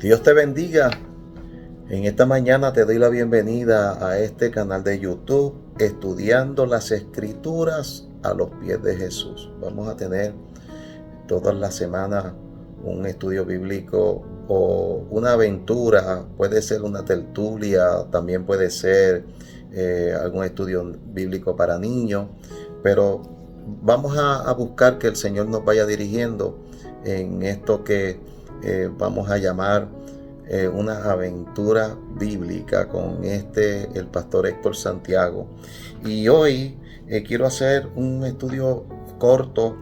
Dios te bendiga. En esta mañana te doy la bienvenida a este canal de YouTube, Estudiando las Escrituras a los pies de Jesús. Vamos a tener todas las semanas un estudio bíblico o una aventura, puede ser una tertulia, también puede ser algún estudio bíblico para niños, pero vamos a buscar que el Señor nos vaya dirigiendo en esto que vamos a llamar una aventura bíblica con el pastor Héctor Santiago. Y hoy quiero hacer un estudio corto,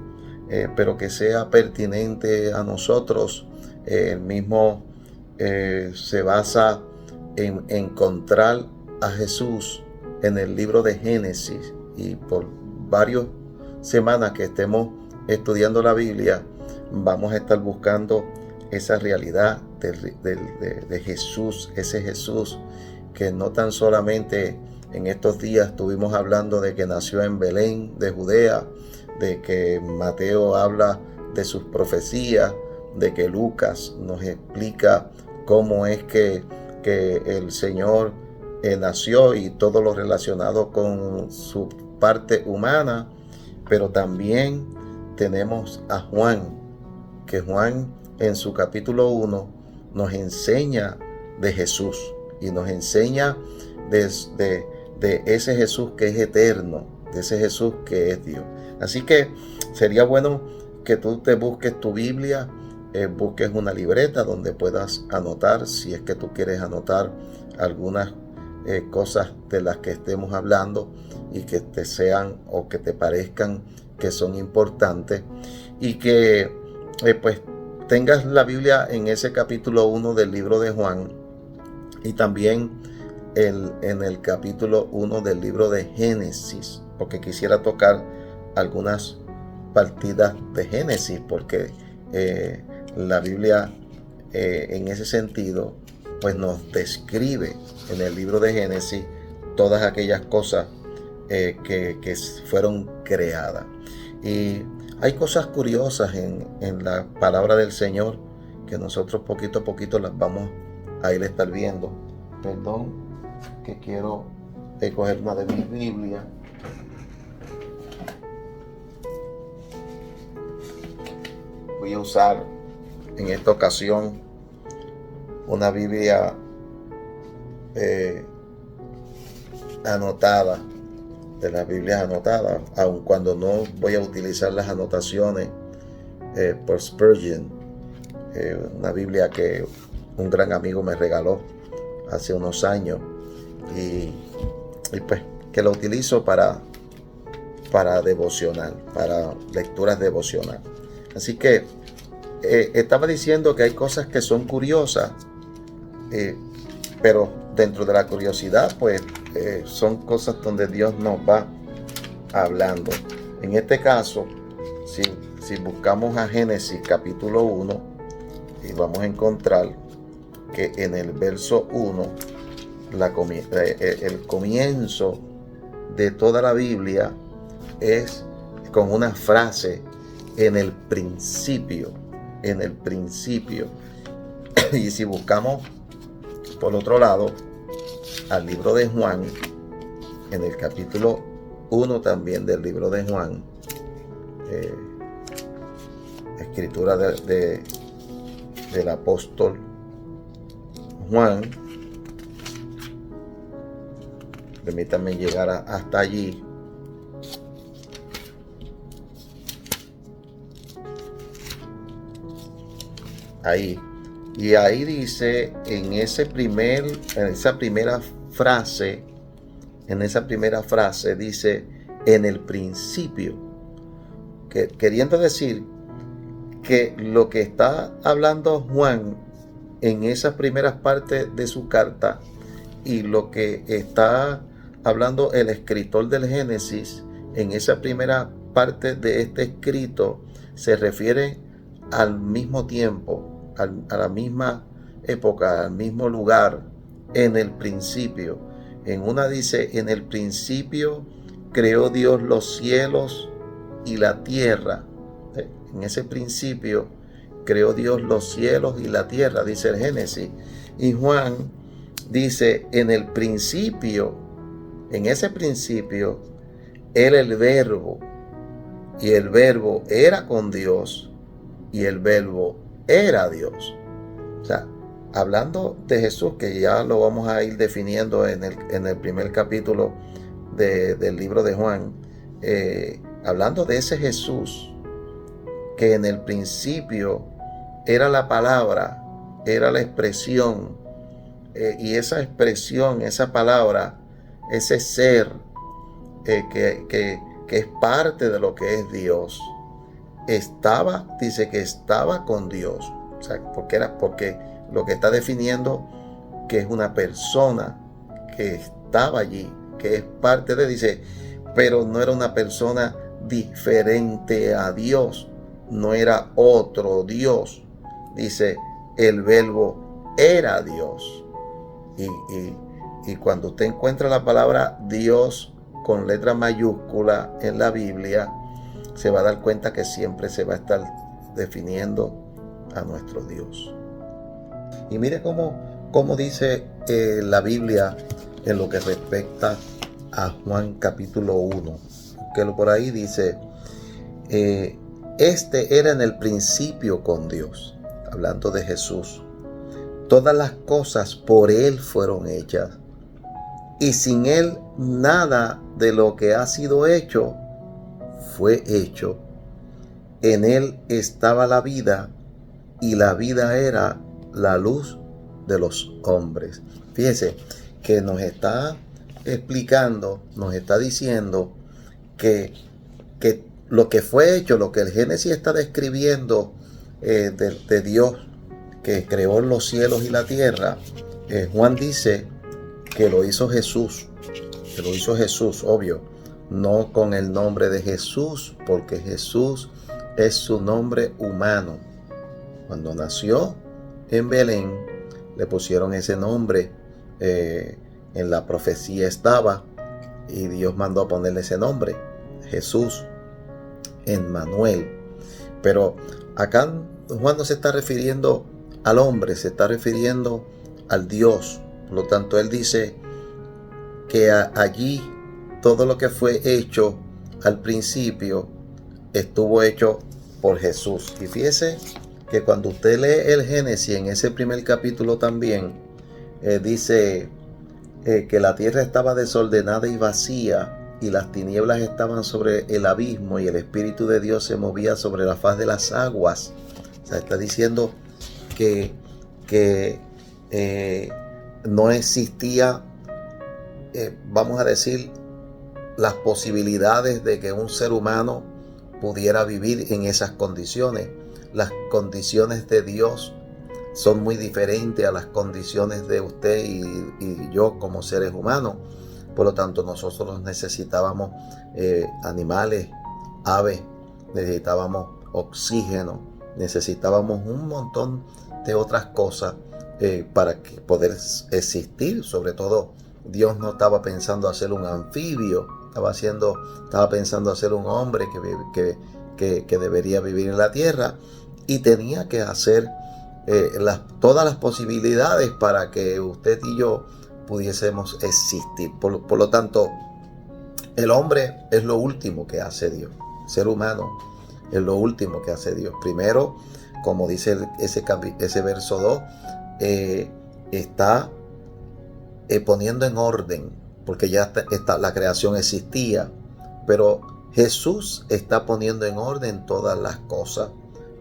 pero que sea pertinente a nosotros. El mismo se basa en encontrar a Jesús en el libro de Génesis, y por varias semanas que estemos estudiando la Biblia vamos a estar buscando esa realidad de Jesús, ese Jesús que no tan solamente en estos días estuvimos hablando de que nació en Belén de Judea, de que Mateo habla de sus profecías, de que Lucas nos explica cómo es que el Señor nació y todo lo relacionado con su parte humana, pero también tenemos a Juan, que Juan en su capítulo 1 nos enseña de Jesús y nos enseña de ese Jesús que es eterno, de ese Jesús que es Dios. Así que sería bueno que tú te busques tu Biblia, busques una libreta donde puedas anotar, si es que tú quieres anotar algunas cosas de las que estemos hablando y que te sean o que te parezcan que son importantes, y que pues tengas la Biblia en ese capítulo 1 del libro de Juan, y también en el capítulo 1 del libro de Génesis, porque quisiera tocar algunas partidas de Génesis, porque la Biblia en ese sentido pues nos describe en el libro de Génesis todas aquellas cosas que fueron creadas. Y hay cosas curiosas en la palabra del Señor que nosotros poquito a poquito las vamos a ir estar viendo. Perdón, que quiero coger una de mis Biblias. Voy a usar en esta ocasión una Biblia anotada, de las Biblias anotadas, aun cuando no voy a utilizar las anotaciones por Spurgeon, una Biblia que un gran amigo me regaló hace unos años, y pues que la utilizo para devocional, para lecturas devocional. Así que estaba diciendo que hay cosas que son curiosas, pero dentro de la curiosidad pues son cosas donde Dios nos va hablando. En este caso, si buscamos a Génesis capítulo 1, y vamos a encontrar que en el verso 1 el comienzo de toda la Biblia es con una frase: en el principio, en el principio. Y si buscamos por otro lado al libro de Juan, en el capítulo 1 también del libro de Juan, escritura del apóstol Juan, permítanme llegar hasta allí. Ahí. Y ahí dice, en esa primera frase dice, en el principio, queriendo decir que lo que está hablando Juan en esas primeras partes de su carta, y lo que está hablando el escritor del Génesis en esa primera parte de este escrito, se refiere al mismo tiempo, a la misma época, al mismo lugar, en el principio. En una dice, en el principio creó Dios los cielos y la tierra. En ese principio creó Dios los cielos y la tierra, dice el Génesis. Y Juan dice, en el principio, en ese principio, era el verbo, y el verbo era con Dios, y el verbo era Dios. O sea, hablando de Jesús, que ya lo vamos a ir definiendo en el primer capítulo del libro de Juan, hablando de ese Jesús, que en el principio era la palabra, era la expresión, y esa expresión, esa palabra, ese ser que es parte de lo que es Dios, dice que estaba con Dios. O sea, porque lo que está definiendo que es una persona que estaba allí, que es parte de, dice, pero no era una persona diferente a Dios, no era otro Dios. Dice, el verbo era Dios. Y cuando usted encuentra la palabra Dios con letra mayúscula en la Biblia, se va a dar cuenta que siempre se va a estar definiendo a nuestro Dios. Y mire cómo dice la Biblia en lo que respecta a Juan capítulo 1, que por ahí dice, este era en el principio con Dios, hablando de Jesús. Todas las cosas por Él fueron hechas, y sin Él nada de lo que ha sido hecho fue hecho. En Él estaba la vida, y la vida era la luz de los hombres. Fíjese que nos está explicando, nos está diciendo que lo que fue hecho, lo que el Génesis está describiendo de Dios que creó los cielos y la tierra, Juan dice que lo hizo Jesús, obvio, no con el nombre de Jesús, porque Jesús es su nombre humano. Cuando nació en Belén, le pusieron ese nombre, en la profecía estaba, y Dios mandó a ponerle ese nombre, Jesús, Emmanuel. Pero acá Juan no se está refiriendo al hombre, se está refiriendo al Dios. Por lo tanto, él dice que allí todo lo que fue hecho al principio estuvo hecho por Jesús. Y fíjese que cuando usted lee el Génesis, en ese primer capítulo también, dice que la tierra estaba desordenada y vacía, y las tinieblas estaban sobre el abismo, y el Espíritu de Dios se movía sobre la faz de las aguas. O sea, está diciendo que no existía, vamos a decir, las posibilidades de que un ser humano pudiera vivir en esas condiciones. Las condiciones de Dios son muy diferentes a las condiciones de usted y yo como seres humanos. Por lo tanto, nosotros necesitábamos animales, aves, necesitábamos oxígeno, necesitábamos un montón de otras cosas para poder existir. Sobre todo, Dios no estaba pensando hacer un anfibio, estaba pensando hacer un hombre que debería vivir en la tierra, y tenía que hacer todas las posibilidades para que usted y yo pudiésemos existir. Por lo tanto, el hombre es lo último que hace Dios. El ser humano es lo último que hace Dios. Primero, como dice ese verso 2, está poniendo en orden, porque ya la creación existía, pero Jesús está poniendo en orden todas las cosas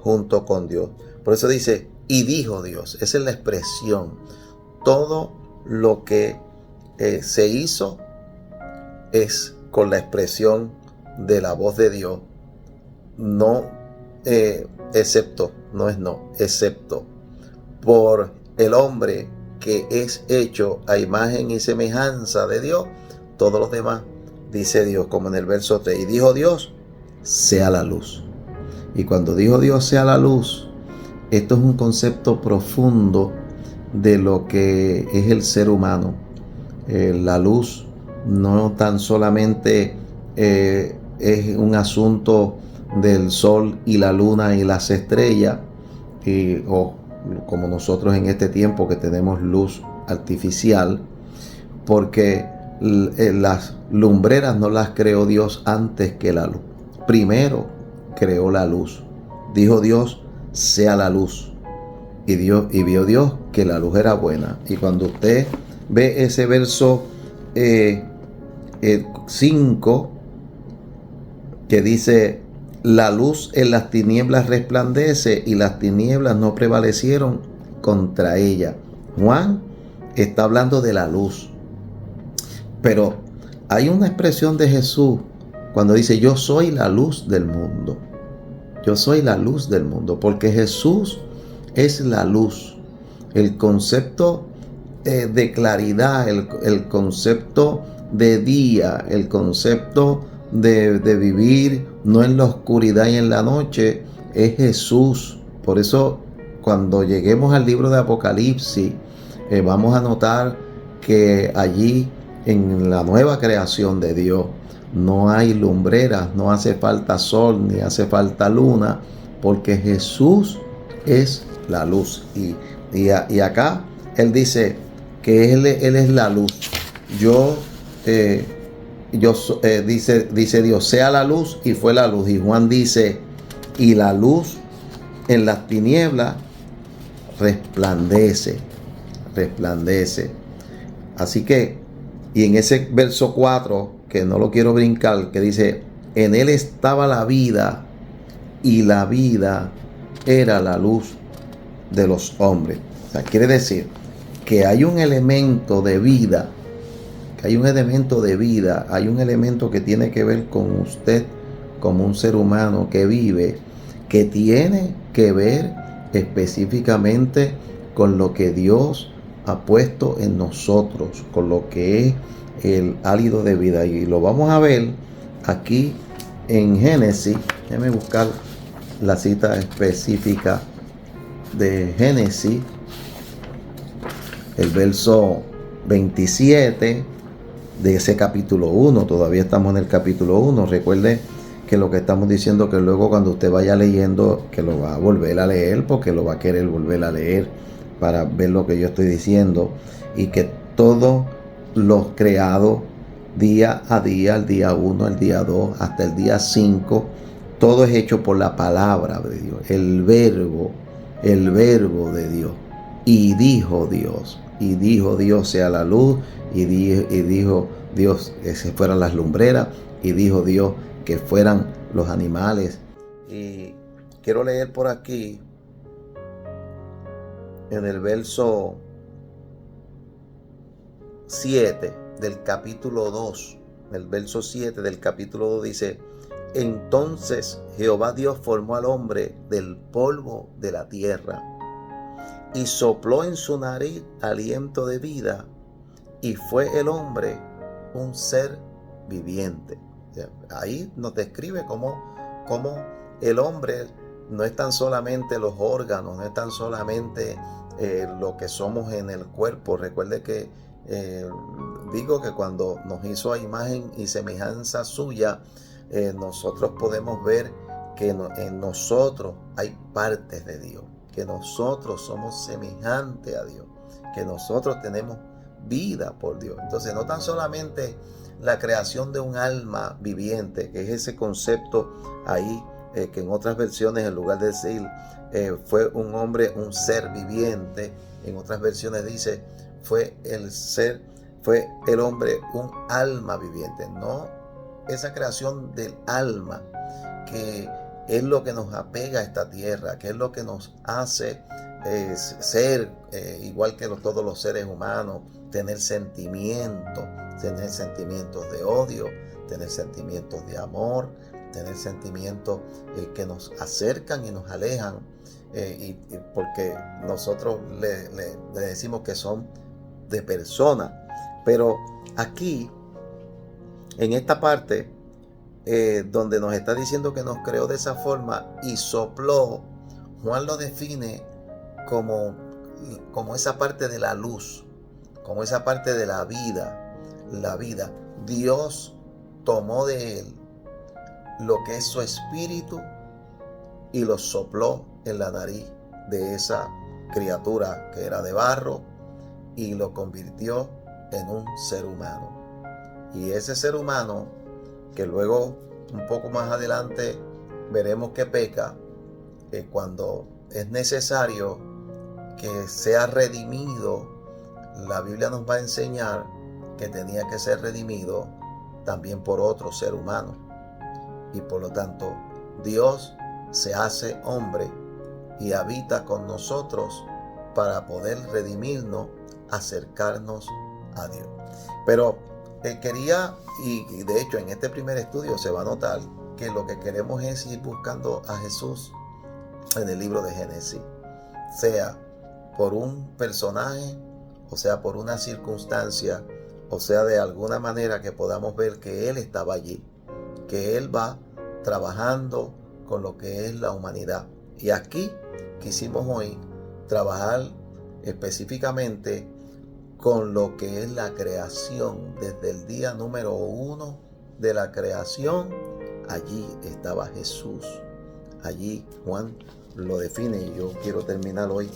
junto con Dios. Por eso dice, y dijo Dios. Esa es la expresión. Todo lo que se hizo es con la expresión de la voz de Dios. No, excepto por el hombre que es hecho a imagen y semejanza de Dios. Todos los demás, dice Dios, como en el verso 3, y dijo Dios, sea la luz. Y cuando dijo Dios, sea la luz, esto es un concepto profundo de lo que es el ser humano. La luz no tan solamente es un asunto del sol y la luna y las estrellas, o como nosotros en este tiempo que tenemos luz artificial, porque las lumbreras no las creó Dios antes que la luz. Primero creó la luz. Dijo Dios, sea la luz. Y vio Dios que la luz era buena. Y cuando usted ve ese verso 5, que dice, la luz en las tinieblas resplandece y las tinieblas no prevalecieron contra ella. Juan está hablando de la luz. Pero hay una expresión de Jesús cuando dice, yo soy la luz del mundo. Yo soy la luz del mundo, porque Jesús es la luz. El concepto de claridad, el concepto de día, el concepto de vivir no en la oscuridad y en la noche, es Jesús. Por eso cuando lleguemos al libro de Apocalipsis, vamos a notar que allí en la nueva creación de Dios no hay lumbreras, no hace falta sol ni hace falta luna, porque Jesús es la luz. Y acá Él dice que Él es la luz. Dice Dios, sea la luz, y fue la luz. Y Juan dice, y la luz en las tinieblas resplandece. Así que, y en ese verso 4, que no lo quiero brincar, que dice, en Él estaba la vida, y la vida era la luz de los hombres. O sea, quiere decir que hay un elemento de vida, hay un elemento que tiene que ver con usted como un ser humano que vive, que tiene que ver específicamente con lo que Dios ha puesto en nosotros, con lo que es el hálito de vida. Y lo vamos a ver aquí en Génesis. Déjame buscar la cita específica de Génesis, el verso 27 de ese capítulo 1. Todavía estamos en el capítulo 1. Recuerde que lo que estamos diciendo, que luego cuando usted vaya leyendo, que lo va a volver a leer, porque lo va a querer volver a leer para ver lo que yo estoy diciendo, y que todo lo creado día a día, el día 1, el día 2, hasta el día 5, todo es hecho por la palabra de Dios, el verbo de Dios. Y dijo Dios sea la luz, y dijo Dios que se fueran las lumbreras, y dijo Dios que fueran los animales. Y quiero leer por aquí en el verso 7 del capítulo 2. El verso 7 del capítulo 2 dice, entonces Jehová Dios formó al hombre del polvo de la tierra y sopló en su nariz aliento de vida, y fue el hombre un ser viviente. Ahí nos describe cómo el hombre no es tan solamente los órganos, no es tan solamente lo que somos en el cuerpo. Recuerde que digo que cuando nos hizo a imagen y semejanza suya, nosotros podemos ver que en nosotros hay partes de Dios, que nosotros somos semejantes a Dios, que nosotros tenemos vida por Dios. Entonces, no tan solamente la creación de un alma viviente, que es ese concepto ahí, que en otras versiones, en lugar de decir fue un hombre, un ser viviente, en otras versiones dice fue el hombre un alma viviente. No esa creación del alma, que es lo que nos apega a esta tierra, que es lo que nos hace ser igual que todos los seres humanos, tener sentimientos de odio, tener sentimientos de amor, tener sentimientos que nos acercan y nos alejan, y porque nosotros le decimos que son de personas. Pero aquí, en esta parte, donde nos está diciendo que nos creó de esa forma y sopló, Juan lo define como esa parte de la luz, como esa parte de la vida. Dios tomó de él lo que es su espíritu y lo sopló en la nariz de esa criatura que era de barro y lo convirtió en un ser humano. Y ese ser humano, que luego un poco más adelante veremos que peca, cuando es necesario que sea redimido, la Biblia nos va a enseñar que tenía que ser redimido también por otro ser humano. Y por lo tanto, Dios se hace hombre y habita con nosotros para poder redimirnos, acercarnos a Dios. Pero quería, y de hecho en este primer estudio se va a notar que lo que queremos es ir buscando a Jesús en el libro de Génesis, sea por un personaje, o sea por una circunstancia, o sea de alguna manera que podamos ver que Él estaba allí, que Él va trabajando con lo que es la humanidad. Y aquí quisimos hoy trabajar específicamente con lo que es la creación. Desde el día número 1 de la creación, allí estaba Jesús. Allí Juan lo define, y yo quiero terminar hoy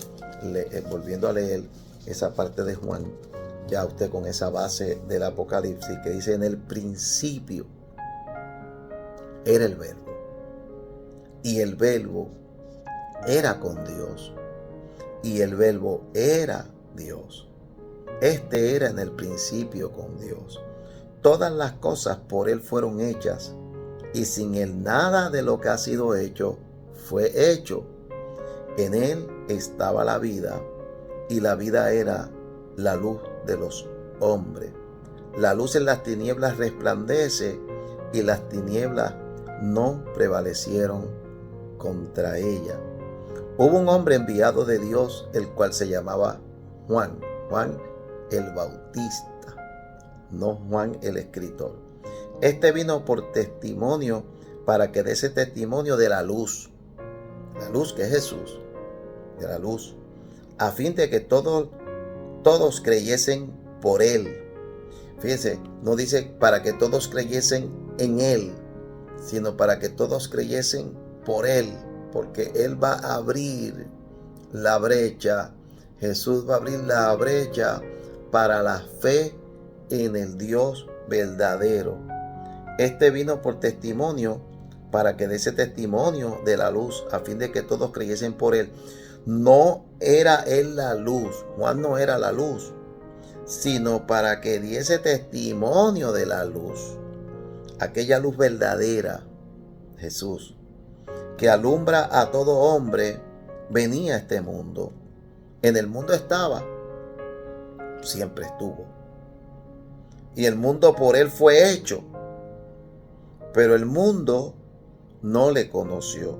volviendo a leer esa parte de Juan, ya usted con esa base del Apocalipsis, que dice: en el principio era el Verbo, y el Verbo era con Dios, y el Verbo era Dios. Este era en el principio con Dios. Todas las cosas por Él fueron hechas, y sin Él nada de lo que ha sido hecho fue hecho. En Él estaba la vida, y la vida era la luz de los hombres. La luz en las tinieblas resplandece, y las tinieblas no prevalecieron contra ella. Hubo un hombre enviado de Dios, el cual se llamaba Juan el Bautista, no Juan el escritor. Este vino por testimonio, para que dé ese testimonio de la luz que es Jesús, de la luz, a fin de que todos creyesen por Él. Fíjense, no dice para que todos creyesen en Él, sino para que todos creyesen por Él, porque Él va a abrir la brecha. Jesús va a abrir la brecha para la fe en el Dios verdadero. Este vino por testimonio, para que dé ese testimonio de la luz, a fin de que todos creyesen por Él. No era Él la luz, Juan no era la luz, sino para que diese testimonio de la luz, aquella luz verdadera, Jesús, que alumbra a todo hombre, venía a este mundo. En el mundo estaba, siempre estuvo, y el mundo por Él fue hecho, pero el mundo no le conoció.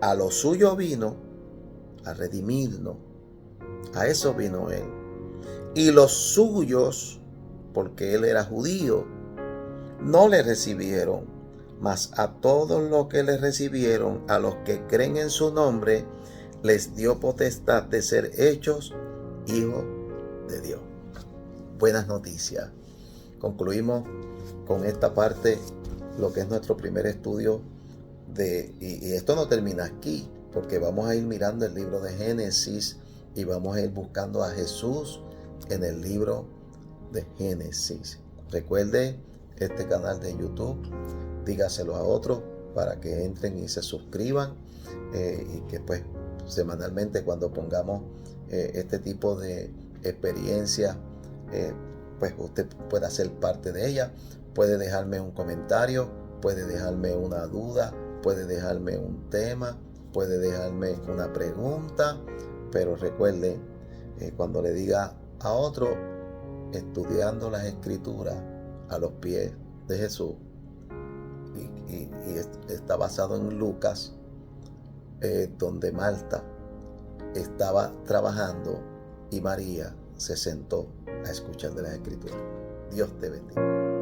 A lo suyo vino, a redimirnos. A eso vino Él. Y los suyos, porque Él era judío, no le recibieron. Mas a todos los que le recibieron, a los que creen en su nombre, les dio potestad de ser hechos hijos de Dios. Buenas noticias. Concluimos con esta parte, lo que es nuestro primer estudio y esto no termina aquí, porque vamos a ir mirando el libro de Génesis y vamos a ir buscando a Jesús en el libro de Génesis. Recuerde este canal de YouTube, dígaselo a otros para que entren y se suscriban, y que pues semanalmente, cuando pongamos este tipo de experiencia, pues usted pueda ser parte de ella. Puede dejarme un comentario, puede dejarme una duda, puede dejarme un tema, puede dejarme una pregunta, pero recuerde, cuando le diga a otro, estudiando las Escrituras a los pies de Jesús, y está basado en Lucas, donde Marta estaba trabajando y María se sentó a escuchar de las Escrituras. Dios te bendiga.